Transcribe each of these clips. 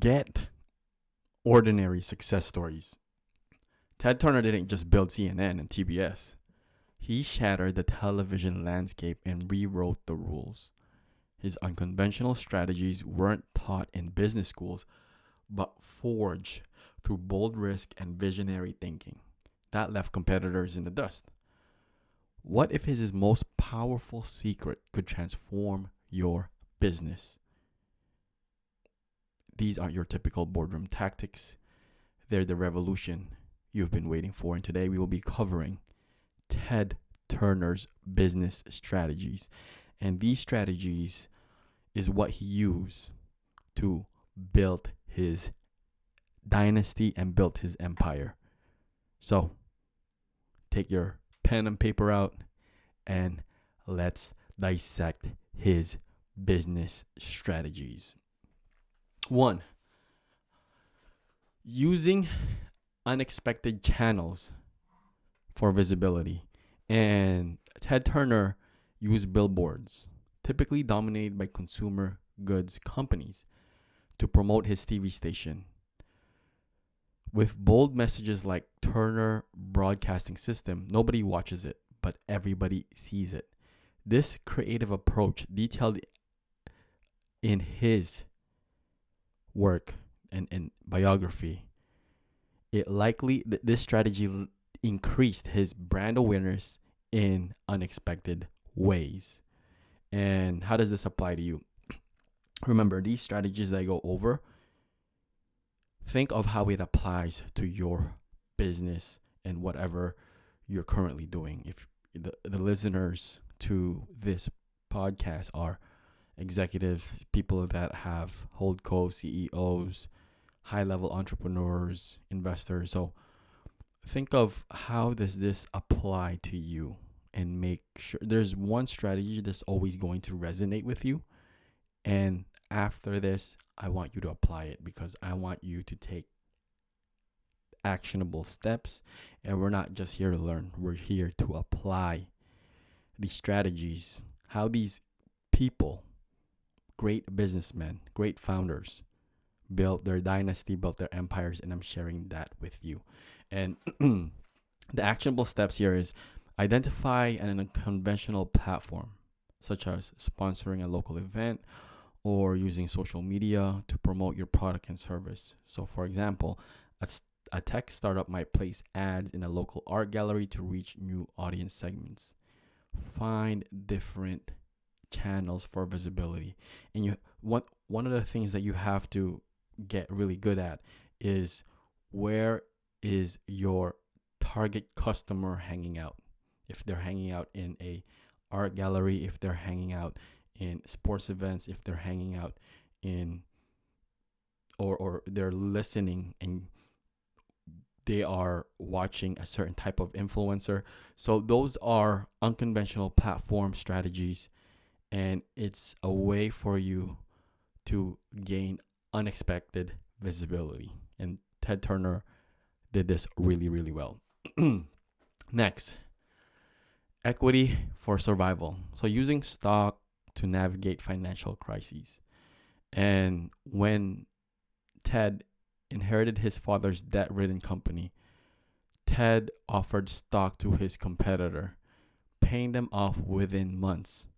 Get ordinary success stories. Ted Turner didn't just build CNN and TBS. He shattered the television landscape and rewrote the rules. His unconventional strategies weren't taught in business schools, but forged through bold risk and visionary thinking. That left competitors in the dust. What if his most powerful secret could transform your business? These aren't your typical boardroom tactics. They're the revolution you've been waiting for. And today we will be covering Ted Turner's business strategies. And these strategies is what he used to build his dynasty and built his empire. So take your pen and paper out and let's dissect his business strategies. 1. Using unexpected channels for visibility. And Ted Turner used billboards, typically dominated by consumer goods companies, to promote his TV station. With bold messages like Turner Broadcasting System, nobody watches it, but everybody sees it. This creative approach, detailed in his work and biography, this strategy increased his brand awareness in unexpected ways. And how does this apply to you? Remember, these strategies that I go over, think of how it applies to your business and whatever you're currently doing. If the listeners to this podcast are executives, people that have holdco, CEOs, high-level entrepreneurs, investors. So think of how does this apply to you, and make sure there's one strategy that's always going to resonate with you. And after this, I want you to apply it, because I want you to take actionable steps. And we're not just here to learn, we're here to apply these strategies, how these people, great businessmen, great founders, built their dynasty, built their empires, and I'm sharing that with you. And the actionable steps here is identify an unconventional platform, such as sponsoring a local event or using social media to promote your product and service. So, for example, a tech startup might place ads in a local art gallery to reach new audience segments. Find different channels for visibility. And one of the things that you have to get really good at is, where is your target customer hanging out? If they're hanging out in a art gallery, if they're hanging out in sports events, if they're hanging out in or they're listening and they are watching a certain type of influencer. So those are unconventional platform strategies, and it's a way for you to gain unexpected visibility. And Ted Turner did this really, really well. Next, equity for survival. So using stock to navigate financial crises. And when Ted inherited his father's debt-ridden company, Ted offered stock to his competitor, paying them off within months.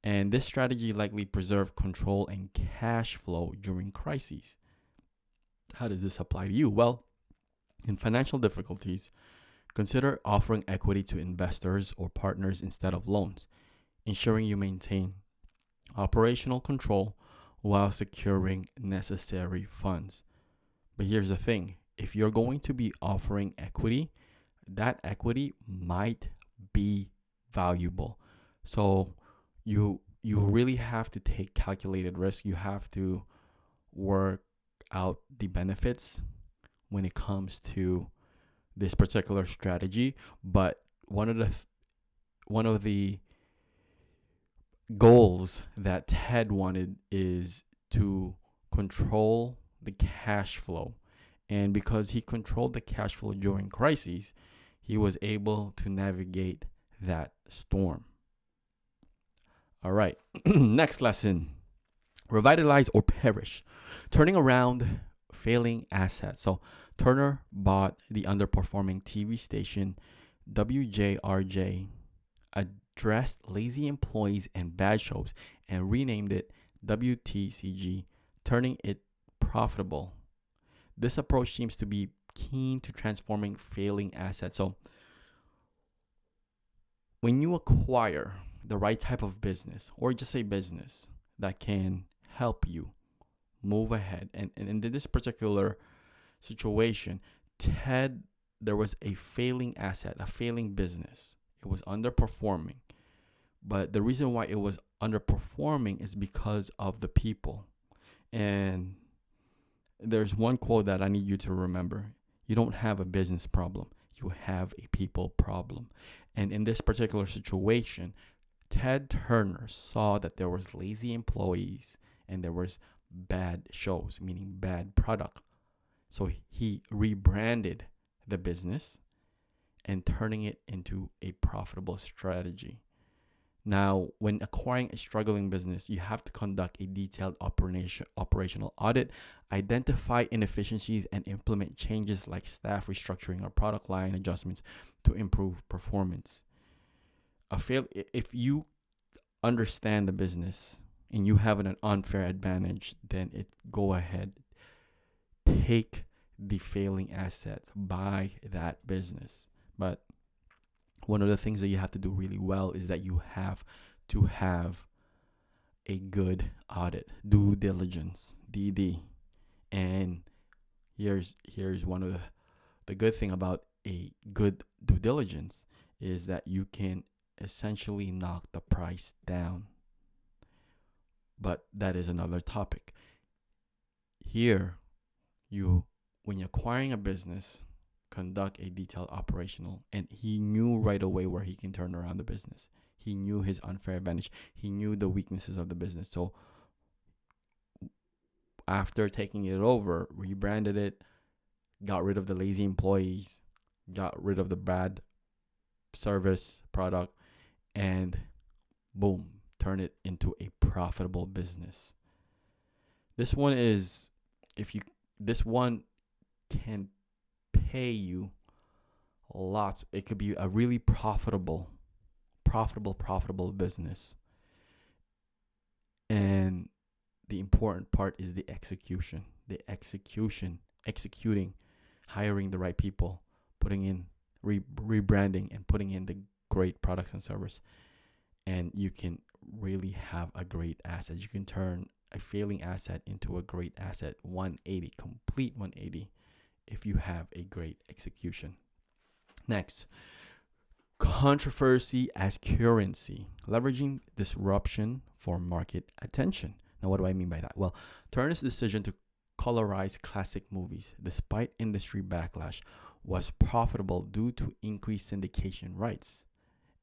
And this strategy likely preserved control and cash flow during crises. How does this apply to you? Well, in financial difficulties, consider offering equity to investors or partners instead of loans, ensuring you maintain operational control while securing necessary funds. But here's the thing. If you're going to be offering equity, that equity might be valuable. So you really have to take calculated risk. You have to work out the benefits when it comes to this particular strategy. But one of the goals that Ted wanted is to control the cash flow. And because he controlled the cash flow during crises, he was able to navigate that storm. All right. Next lesson. Revitalize or perish. Turning around failing assets. So Turner bought the underperforming TV station WJRJ, addressed lazy employees and bad shows, and renamed it WTCG, turning it profitable. This approach seems to be keen to transforming failing assets. So when you acquire the right type of business, or just a business that can help you move ahead, and in this particular situation, Ted, there was a failing asset, a failing business. It was underperforming. But the reason why it was underperforming is because of the people. And there's one quote that I need you to remember. You don't have a business problem. You have a people problem. And in this particular situation, Ted Turner saw that there was lazy employees and there was bad shows, meaning bad product. So he rebranded the business and turning it into a profitable strategy. Now, when acquiring a struggling business, you have to conduct a detailed operational audit, identify inefficiencies, and implement changes like staff restructuring or product line adjustments to improve performance. If you understand the business and you have an unfair advantage, then go ahead, take the failing asset, buy that business. But one of the things that you have to do really well is that you have to have a good audit, due diligence, DD. And here's one of the good thing about a good due diligence is that you can essentially knock the price down. But that is another topic. Here, when you're acquiring a business, conduct a detailed operational, and he knew right away where he can turn around the business. He knew his unfair advantage. He knew the weaknesses of the business. So after taking it over, rebranded it, got rid of the lazy employees, got rid of the bad service product, and boom, turn it into a profitable business. This one can pay you lots. It could be a really profitable business. And the important part is the execution. Executing, hiring the right people, putting in rebranding and putting in the great products and service. And you can really have a great asset. You can turn a failing asset into a great asset, complete 180, if you have a great execution. Next, controversy as currency, leveraging disruption for market attention. Now, what do I mean by that? Well, Turner's decision to colorize classic movies, despite industry backlash, was profitable due to increased syndication rights.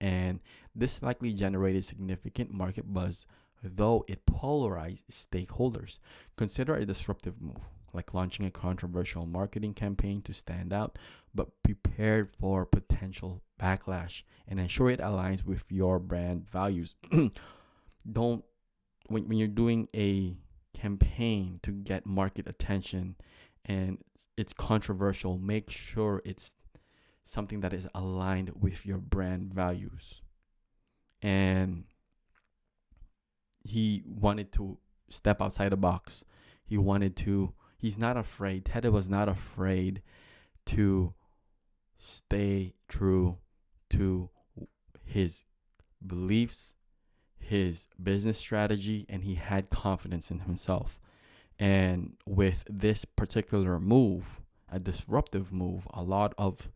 And this likely generated significant market buzz, though it polarized stakeholders. Consider a disruptive move, like launching a controversial marketing campaign to stand out, but prepared for potential backlash and ensure it aligns with your brand values. When you're doing a campaign to get market attention and it's controversial, make sure it's something that is aligned with your brand values. And he wanted to step outside the box. He's not afraid. Ted was not afraid to stay true to his beliefs, his business strategy, and he had confidence in himself. And with this particular move, a disruptive move, a lot of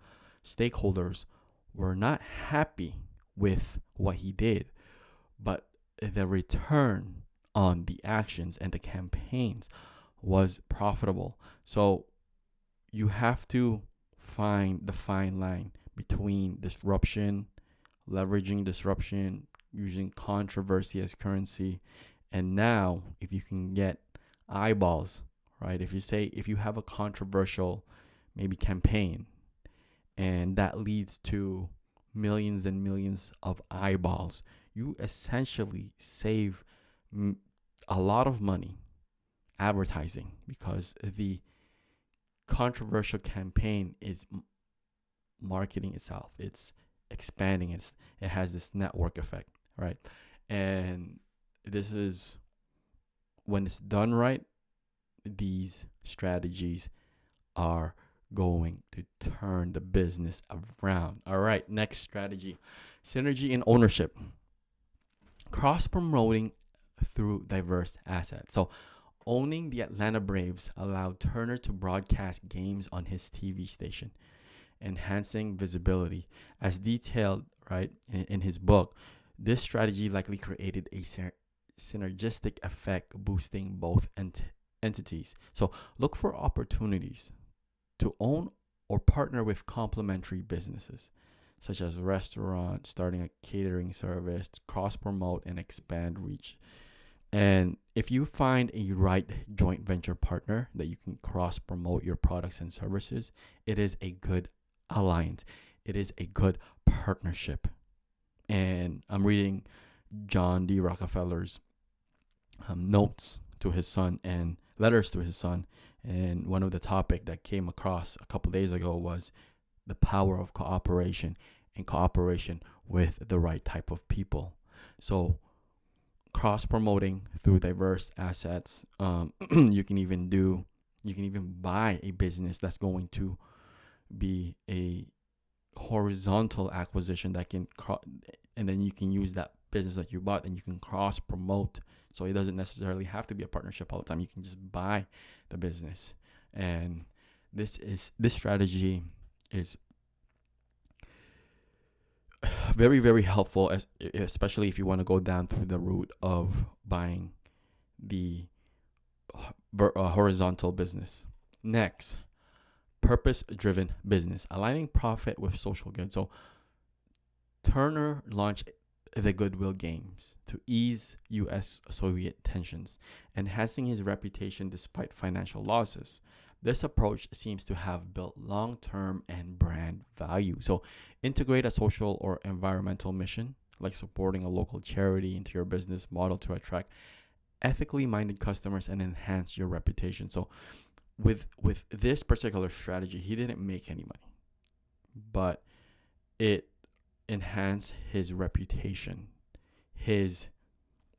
stakeholders were not happy with what he did, but the return on the actions and the campaigns was profitable. So you have to find the fine line between disruption, leveraging disruption, using controversy as currency. And now, if you can get eyeballs, right? If you have a controversial maybe campaign and that leads to millions and millions of eyeballs, you essentially save a lot of money advertising because the controversial campaign is marketing itself. It's expanding. It has this network effect, right? And this is when it's done right, these strategies are going to turn the business around. All right, next strategy, synergy and ownership. Cross promoting through diverse assets. So, owning the Atlanta Braves allowed Turner to broadcast games on his TV station, enhancing visibility. As detailed, right, in his book, this strategy likely created a synergistic effect, boosting both entities. So, look for opportunities to own or partner with complementary businesses, such as restaurants, starting a catering service, cross promote and expand reach. And if you find a right joint venture partner that you can cross promote your products and services, it is a good alliance. It is a good partnership. And I'm reading John D. Rockefeller's notes to his son and letters to his son. And one of the topic that came across a couple days ago was the power of cooperation and cooperation with the right type of people. So cross promoting through diverse assets. You can even buy a business that's going to be a horizontal acquisition that can and then you can use that business that you bought and you can cross promote. So it doesn't necessarily have to be a partnership all the time. You can just buy the business. And this strategy is very, very helpful, especially if you want to go down through the route of buying the horizontal business. Next, purpose-driven business, aligning profit with social good. So Turner launched the Goodwill Games to ease U.S.-Soviet tensions, enhancing his reputation despite financial losses. This approach seems to have built long-term and brand value. So integrate a social or environmental mission, like supporting a local charity, into your business model to attract ethically minded customers and enhance your reputation. So with this particular strategy, he didn't make any money, but it enhanced his reputation, his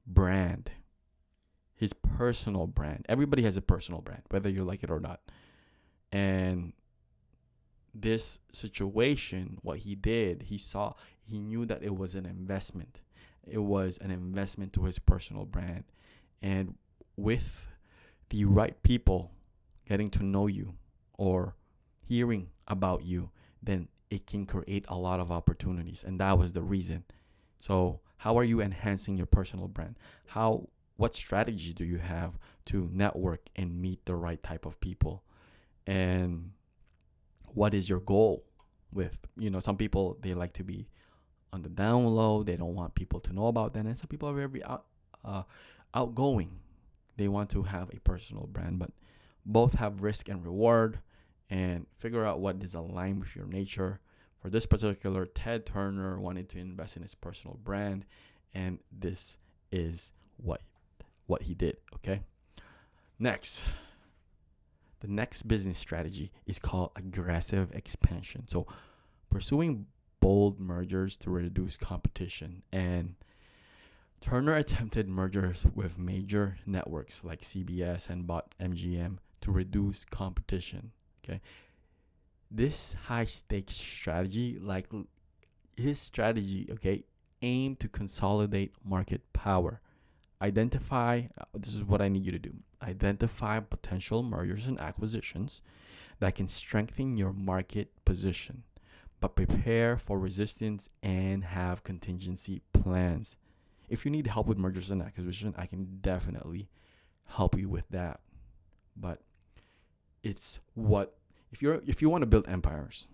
brand, his personal brand. Everybody has a personal brand, whether you like it or not. And this situation, what he did, he knew that it was an investment. It was an investment to his personal brand. And with the right people getting to know you or hearing about you, then it can create a lot of opportunities. And that was the reason. So how are you enhancing your personal brand? What strategies do you have to network and meet the right type of people? And what is your goal with, some people, they like to be on the down low. They don't want people to know about them. And some people are very outgoing. They want to have a personal brand, but both have risk and reward, and figure out what is aligned with your nature. For this particular, Ted Turner wanted to invest in his personal brand, and this is what he did. Okay. Next, the next business strategy is called aggressive expansion. So pursuing bold mergers to reduce competition. And Turner attempted mergers with major networks like CBS and bought MGM to reduce competition. Okay. This high stakes strategy, like his strategy, okay, aimed to consolidate market power. This is what I need you to do. Identify potential mergers and acquisitions that can strengthen your market position, but prepare for resistance and have contingency plans. If you need help with mergers and acquisitions, I can definitely help you with that. But it's if you want to build empires,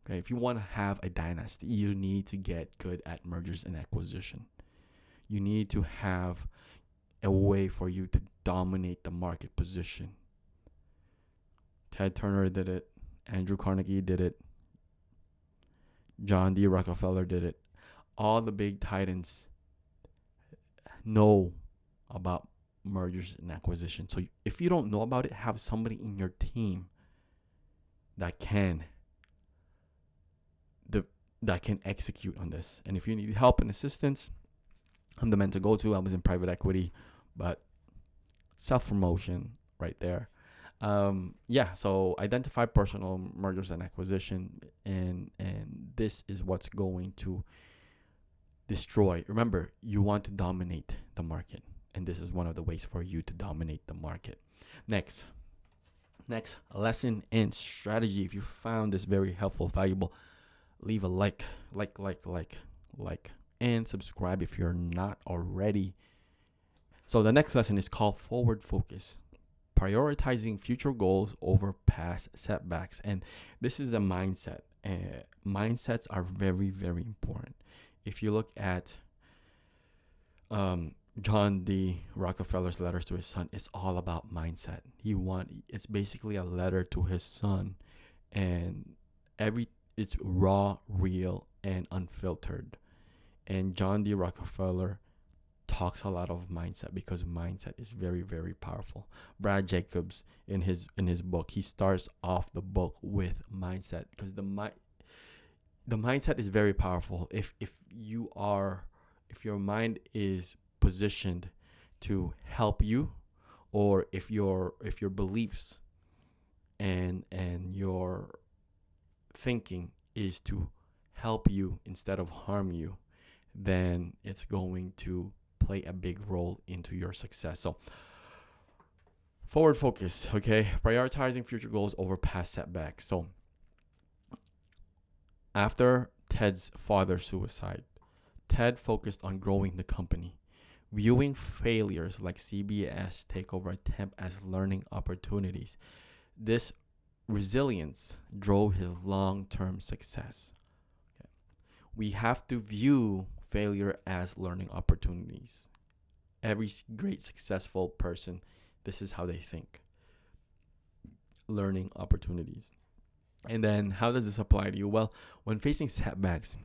okay, if you want to have a dynasty, you need to get good at mergers and acquisition. You need to have a way for you to dominate the market position. Ted Turner did it. Andrew Carnegie did it. John D. Rockefeller did it. All the big titans know about mergers and acquisitions. So if you don't know about it, have somebody in your team that can that can execute on this. And if you need help and assistance, I'm the man to go to. I was in private equity, but self-promotion right there. So identify personal mergers and acquisition, and this is what's going to destroy. Remember, you want to dominate the market, and this is one of the ways for you to dominate the market. Next lesson and strategy. If you found this very helpful, valuable, leave a like, and subscribe if you're not already. So the next lesson is called forward focus, prioritizing future goals over past setbacks. And this is a mindset. Mindsets are very, very important. If you look at John D. Rockefeller's letters to his son, it's all about mindset. It's basically a letter to his son, and it's raw, real, and unfiltered. And John D. Rockefeller talks a lot of mindset because mindset is very, very powerful. Brad Jacobs in his book, he starts off the book with mindset, because the mindset is very powerful. If your mind is positioned to help you, or if your beliefs and your thinking is to help you instead of harm you, then it's going to play a big role into your success. So forward focus, okay? Prioritizing future goals over past setbacks. So after Ted's father's suicide, Ted focused on growing the company, viewing failures like CBS takeover attempt as learning opportunities. This resilience drove his long-term success. Okay. We have to view failure as learning opportunities. Every great successful person, this is how they think. Learning opportunities. And then how does this apply to you? Well, when facing setbacks,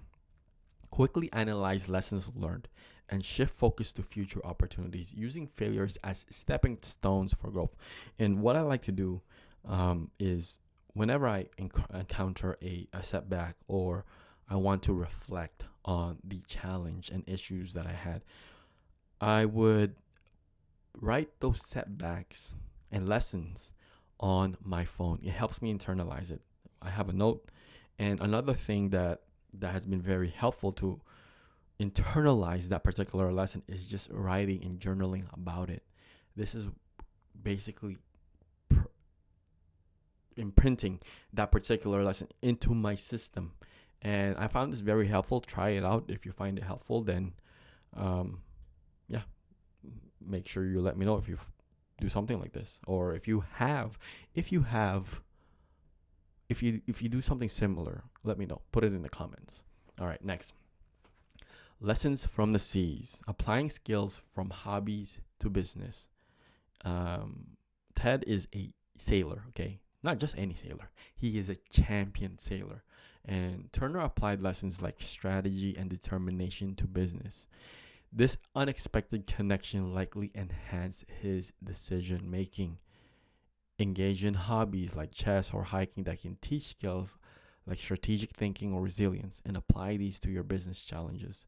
quickly analyze lessons learned and shift focus to future opportunities, using failures as stepping stones for growth. And what I like to do is whenever I encounter a setback, or I want to reflect on the challenge and issues that I had, I would write those setbacks and lessons on my phone. It helps me internalize it. I have a note. And another thing that has been very helpful to internalize that particular lesson is just writing and journaling about it. This is basically imprinting that particular lesson into my system. And I found this very helpful. Try it out. If you find it helpful, then make sure you let me know if you do something like this, or if you do something similar, let me know. Put it in the comments. All right, next. Lessons from the seas, applying skills from hobbies to business. Ted is a sailor, okay? Not just any sailor. He is a champion sailor. And Turner applied lessons like strategy and determination to business. This unexpected connection likely enhanced his decision making. Engage in hobbies like chess or hiking that can teach skills like strategic thinking or resilience, and apply these to your business challenges.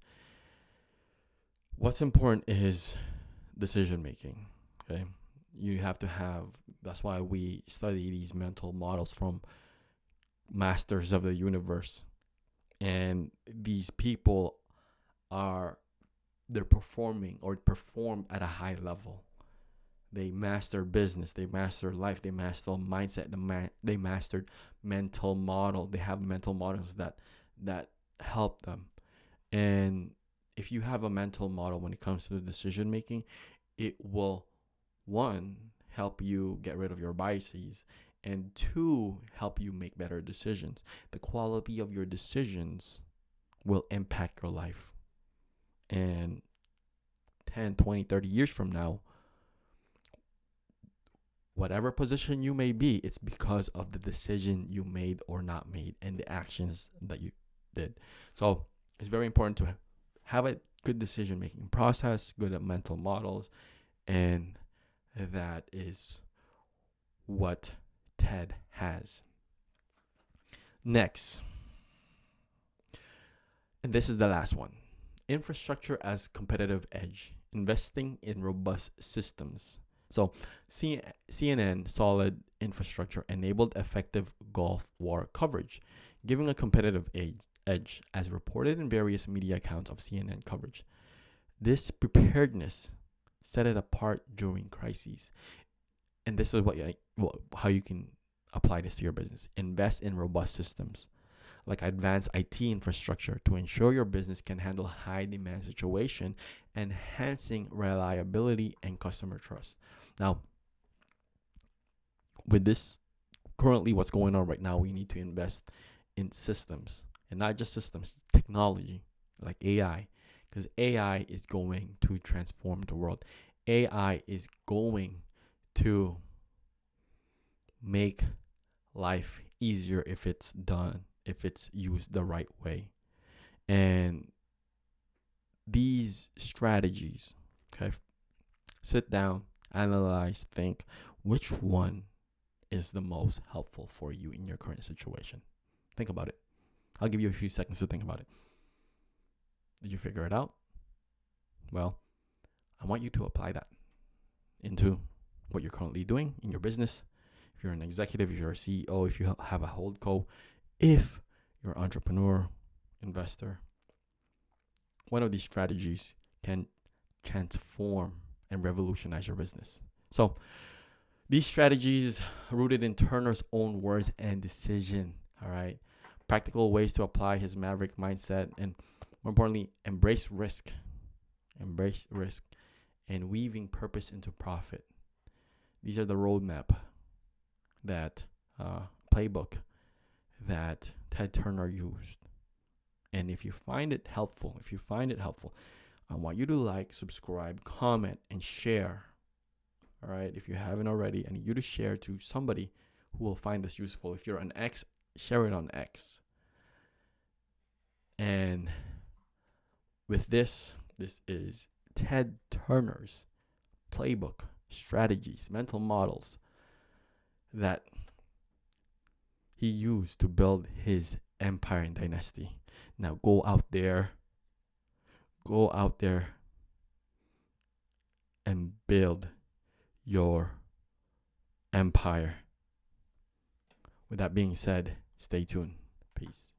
What's important is decision making, okay? You have to have, that's why we study these mental models from masters of the universe. And these people they're perform at a high level. They master business, they master life, they master mindset, they mastered mental model. They have mental models that help them. And if you have a mental model when it comes to the decision making, it will, one, help you get rid of your biases, and two, help you make better decisions. The quality of your decisions will impact your life. And 10, 20, 30 years from now, whatever position you may be, it's because of the decision you made or not made and the actions that you did. So it's very important to have a good decision-making process, good at mental models, and that is what TED has. Next, and this is the last one, infrastructure as competitive edge, investing in robust systems. So, CNN solid infrastructure enabled effective Gulf War coverage, giving a competitive edge, as reported in various media accounts of CNN coverage. This preparedness set it apart during crises. And this is how you can apply this to your business. Invest in robust systems like advanced IT infrastructure to ensure your business can handle high demand situation, enhancing reliability and customer trust. Now, with this currently what's going on right now, we need to invest in systems, and not just systems, technology like AI, because AI is going to transform the world. AI is going to make life easier if it's used the right way. And these strategies, okay, sit down, analyze, think which one is the most helpful for you in your current situation. Think about it. I'll give you a few seconds to think about it. Did you figure it out? Well, I want you to apply that into what you're currently doing in your business. If you're an executive, if you're a CEO, if you have a holdco, if you're an entrepreneur, investor, one of these strategies can transform and revolutionize your business. So these strategies rooted in Turner's own words and decision, all right? Practical ways to apply his maverick mindset, and more importantly, embrace risk and weaving purpose into profit. These are the roadmap, that playbook that Ted Turner used. And if you find it helpful, I want you to like, subscribe, comment, and share. All right. If you haven't already, I need you to share to somebody who will find this useful. If you're on X, share it on X. And with this is Ted Turner's playbook, strategies, mental models that he used to build his empire and dynasty. Now go out there and build your empire. With that being said, stay tuned. Peace.